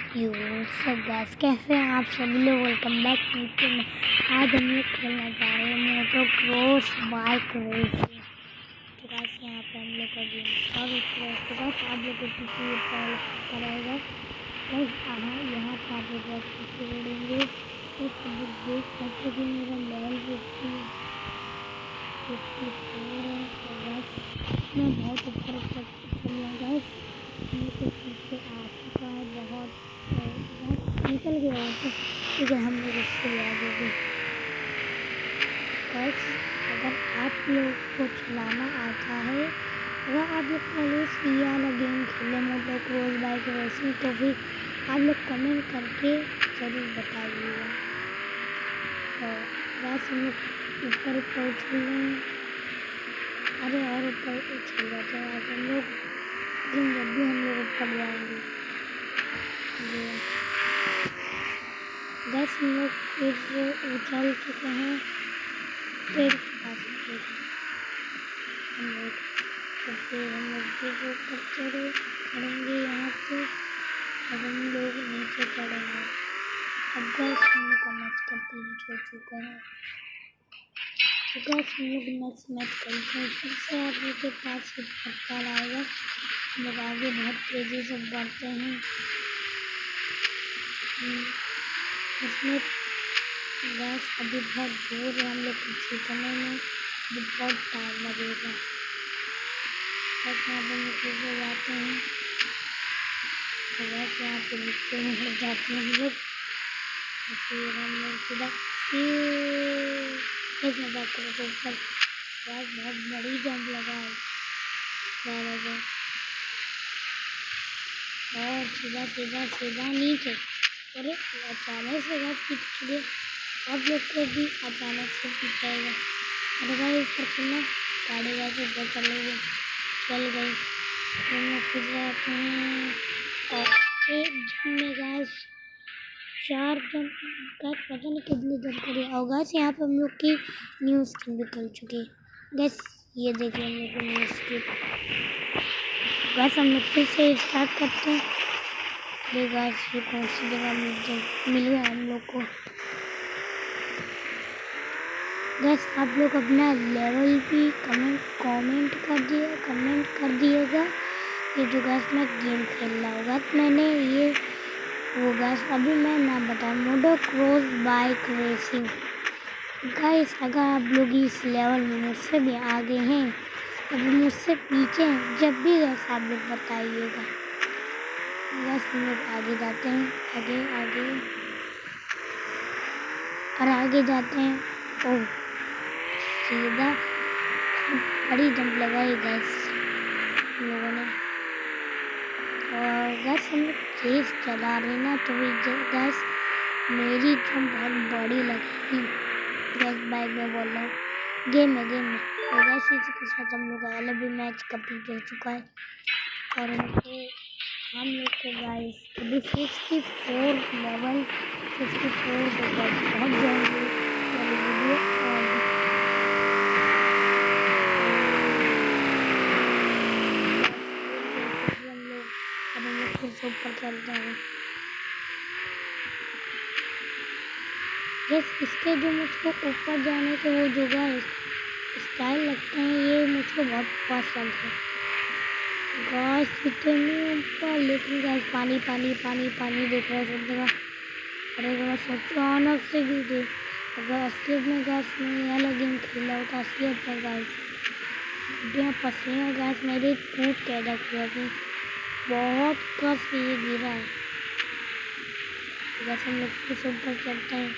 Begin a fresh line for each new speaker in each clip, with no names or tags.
यो सब गाइस, कैसे हैं आप सभी लोग। Welcome back to channel. आज हम लोग खेलने जा रहे हैं मोटो क्रॉस बाइक रेसिंग। तो गाइस यहाँ पे हम लोग का गेम स्टार्ट हो चुका है। तो गाइस आप लोग को पीछे पता रहेगा गाइस, यहाँ पे आप लोग पीछे बढ़ेंगे तो सब लोग देख सकते कि मेरा लेवल 54 है। तो गाइस मैं बहुत ऊपर चल रहा हूँ गाइस, मेरे पीछे आ चुका है बहुत निकल गया है। तो ठीक है, हम लोग उससे आगे भी गाइस, अगर आप लोग को चलाना आता है, अगर आप लोग पहले से ये वाला गेम खेले मोटो क्रॉस बाइक रेसिंग, तो फिर आप लोग कमेंट करके ज़रूर बताइएगा। तो गाइस हम लोग ऊपर उछल रहे हैं, अरे और ऊपर उछल जाते हैं आज हम लोग, लेकिन जब भी हम लोग ऊपर जाएंगे गाइस हम लोग फिर से उछल चुके हैं पेड़ के पास। हम लोग तो फिर ऊपर चढ़ेंगे यहाँ से, अब हम लोग नीचे चढ़ेंगे। अब गाइस हम लोग का मैच कंप्लीट हो चुका है। तो गाइस हम लोग नेक्स्ट मैच खेलते हैं। फिर से आप लोग के पास एक पत्ता आएगा, हम लोग आगे बहुत तेज़ी से बढ़ते हैं। इसमें गैस अभी बहुत दूर है, हम लोग को जीतने में भी बहुत टाइम लगेगा। बस यहाँ पे नीचे से जाते हैं, तो बस यहाँ पे नीचे में जाते हैं हम लोग, फिर हम लोग सीधा कैसे जाते हैं तो ऊपर गैस बहुत बड़ी जंप लगा है और सीधा सीधा सीधा नीचे। अरे अचानक से गैस पीछे आप लोग को भी अचानक से पीछेगा। अरे भाई ऊपर चलना, गाड़ी वैसे ऊपर चल गई। तो फिर जाते हैं और एक जंप में गैस 4 जंप गैस पता नहीं कितनी जंप करी। और गैस यहाँ पर हम लोग की न्यू स्किन भी कर चुकी है गैस, ये देखिए हम लोग की न्यू स्किन। गैस हम लोग फिर से स्टार्ट करते हैं। ये गैस ये कौन सी जगह मिल गया हम लोग को। गैस आप लोग अपना लेवल भी कमेंट कर दिएगा। ये जो गैस मैं गेम खेल रहा हूँ गैस, मैंने ये वो गैस अभी मैं नाम बताया मोटो क्रॉस बाइक रेसिंग। गैस अगर आप लोग इस लेवल में मुझसे भी आगे हैं या फिर मुझसे पीछे हैं, जब भी गैस आप लोग बताइएगा। गैस हम लोग आगे जाते हैं, आगे जाते हैं। ओह सीधा बड़ी जंप लगाई गैस लोगों ने, और गैस हम लोग तेज चला रहे ना, तो गैस मेरी जंप बहुत बड़ी लगेगी। गैस बाइक में बोल रहा हूँ, गेम में और गैस इसी के साथ हम लोग का भी मैच कंप्लीट हो चुका है। और हम लोग को गाइस अभी 64 लेवल 64 के बाद पहुँच जाएंगे। वीडियो हम लोग फिर से ऊपर चलते हैं। यस इसके जो मुझको ऊपर जाने के वो जो स्टाइल लगते हैं, ये मुझको बहुत पसंद है। गैस इतने ऊपर, लेकिन गैस पानी दिख रहा है सब जगह। अरे गैस अचानक से भी देख, अगर असलियत में गैस में ये वाला गेम खेला होता असलियत में गैस हड्डियाँ पसीना गैस मेरे टूट के रख गया थी, बहुत कस ये गिरा है। गैस हम लोग फिर से ऊपर चलते हैं।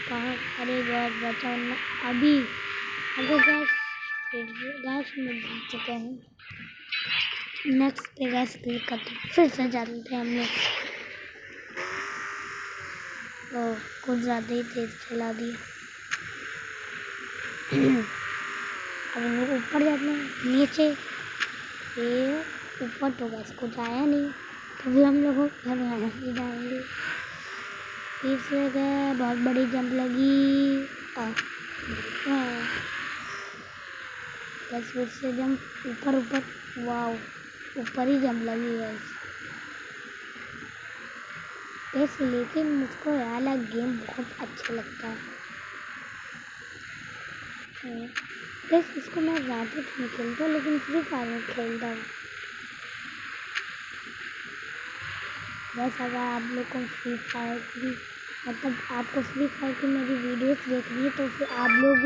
कहाँ, अरे गैस बचाओ ना अभी, अगर गैस में जीत चुके हैं। नेक्स्ट पे गैस क्लिक करते हैं, फिर से जाते हैं हम लोग। तो कुछ ज़्यादा ही तेज चला दिया। अब हम लोग ऊपर जाते हैं, नीचे फिर ऊपर तो गैस कुछ आया नहीं, तो फिर हम लोग घर में से जाएंगे। फिर से गए, बहुत बड़ी जंप लगी। गैस फिर से जंप ऊपर वाव ऊपर ही जंप लगी है। ऐसे, लेकिन मुझको ये वाला गेम बहुत अच्छा लगता है। बस इसको मैं ज़्यादा नहीं खेलता, लेकिन फ्री फायर में खेलता हूँ। बस अगर आप लोग को फ्री फायर की मतलब आपको फ्री फायर की मेरी वीडियोस देखनी है तो फिर आप लोग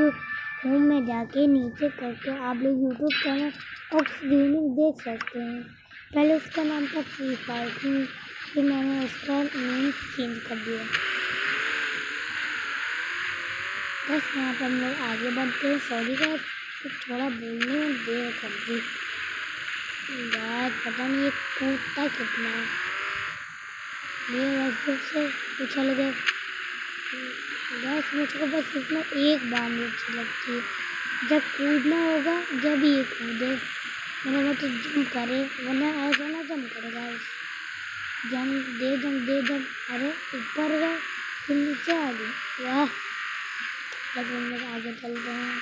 होम में जाके नीचे करके आप लोग यूट्यूब चैनल और स्ट्रीमिंग देख सकते हैं। पहले उसका नाम था फ्री फायर, फिर मैंने उसका नेम चेंज कर दिया। बस यहाँ पर हम लोग आगे बढ़ते हैं। सॉरी गाइस, थोड़ा बोलने में देर कर दी यार, पता नहीं ये कूदता कितना है। ये वैसे से उछल गए। बस मुझको बस इसमें एक बात अच्छी लगती है, जब कूदना होगा जब ये कूदे, मतलब जंप करे, वरना ऐसा ना जंप करेगा। जंप दे जंप, अरे ऊपर गए फिर नीचे आ गए। वाह, बस हम लोग आगे चल रहे हैं।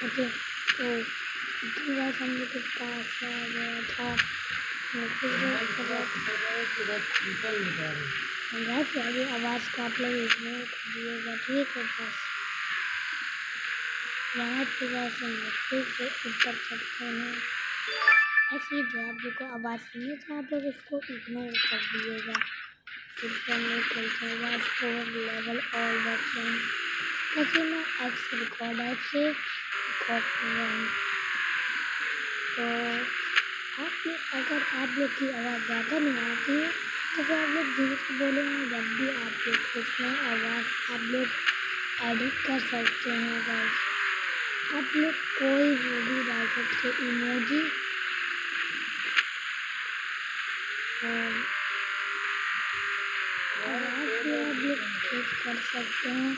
ओके, तो बस हम लोग के पास आ गया था। आगे आवाज़ का आप लोग इग्नोर कर दिएगा, ठीक है। बस यहाँ पे बस हम लोग फिर से ऊपर चढ़ते हैं। ऐसी जो आप लोग को आवाज़ सुनिए तो आप लोग इसको इग्नोर कर दिएगा। फिर से हम लोग खेलते हैं 4 लेवल ऑल वर्जन। वैसे मैं एक्स रिकॉर्डर से रिकॉर्ड कर रहा हूँ। तो अगर आप लोग की आवाज़ ज़्यादा नहीं आती है तो फिर आप लोग धीरे से बोलेंगे, जब भी आप लोग इसमें आवाज़ आप लोग एडिट कर सकते हैं। गाइस, आप लोग कोई भी डाल सकते इमोजी और आवाज़ भी आप लोग चेंज कर सकते हैं।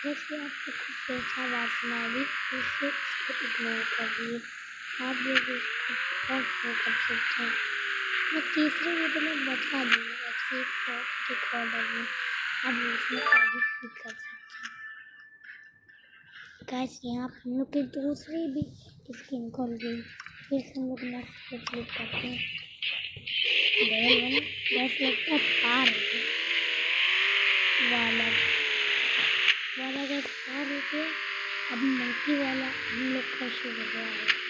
जैसे आपको कुछ सोचा आवाज़ सुना दी तो उससे इसको इग्नोर कर दिए। आप लोग इसको बहुत कर सकते हैं। मैं तीसरे वीडियो में बता दूँगा ऐसे रिकॉर्डर में आप उसमें एडिट भी कर सकते हैं। गाइस, यहाँ पर हम लोग की दूसरी भी स्क्रीन खोल गई। फिर से हम लोग नेक्स्ट पे क्लिक करते हैं। बस लगता है पार वाला गैस पार हो गया। अब मंकी वाला हम लोग का शुरू हो गया है।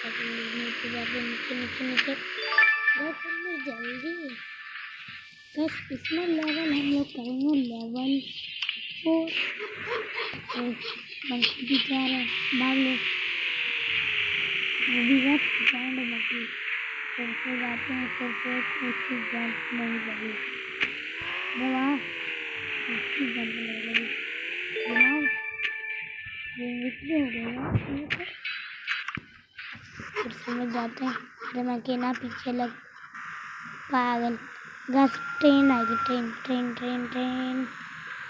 नीचे जाके नीचे बस हमें जल्दी बस इसमें लेवल हम लोग करेंगे लेवल 4। मंकी भी जा रहा है, मार लो। वो भी बस जान लगी, फिर से जाते हैं, फिर से उसकी जंप नहीं लगी। वाह, उसकी जंप नहीं लगी। दिमाग ये विक्री हो गई यार। फिर समझ जाते हैं, जब मैं अकेला पीछे लग पागल। बस ट्रेन आएगी, ट्रेन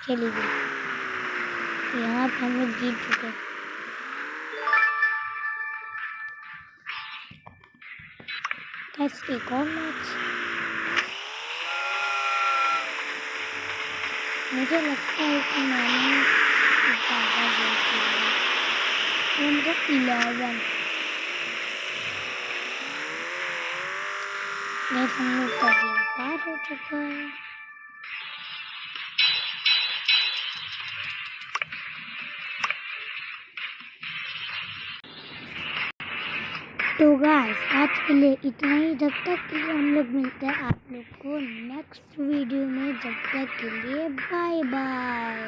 चली गई। यहाँ पर हम लोग जीत चुके। बस एक और मैच। मुझे लगता है कि मैंने ज़्यादा गेम खेला है। मुझे 11 बस हम लोग का गेम पार हो चुका है। तो गाइस, आज के लिए इतना ही। जब तक के लिए हम लोग मिलते हैं आप लोग को नेक्स्ट वीडियो में। जब तक के लिए बाय बाय।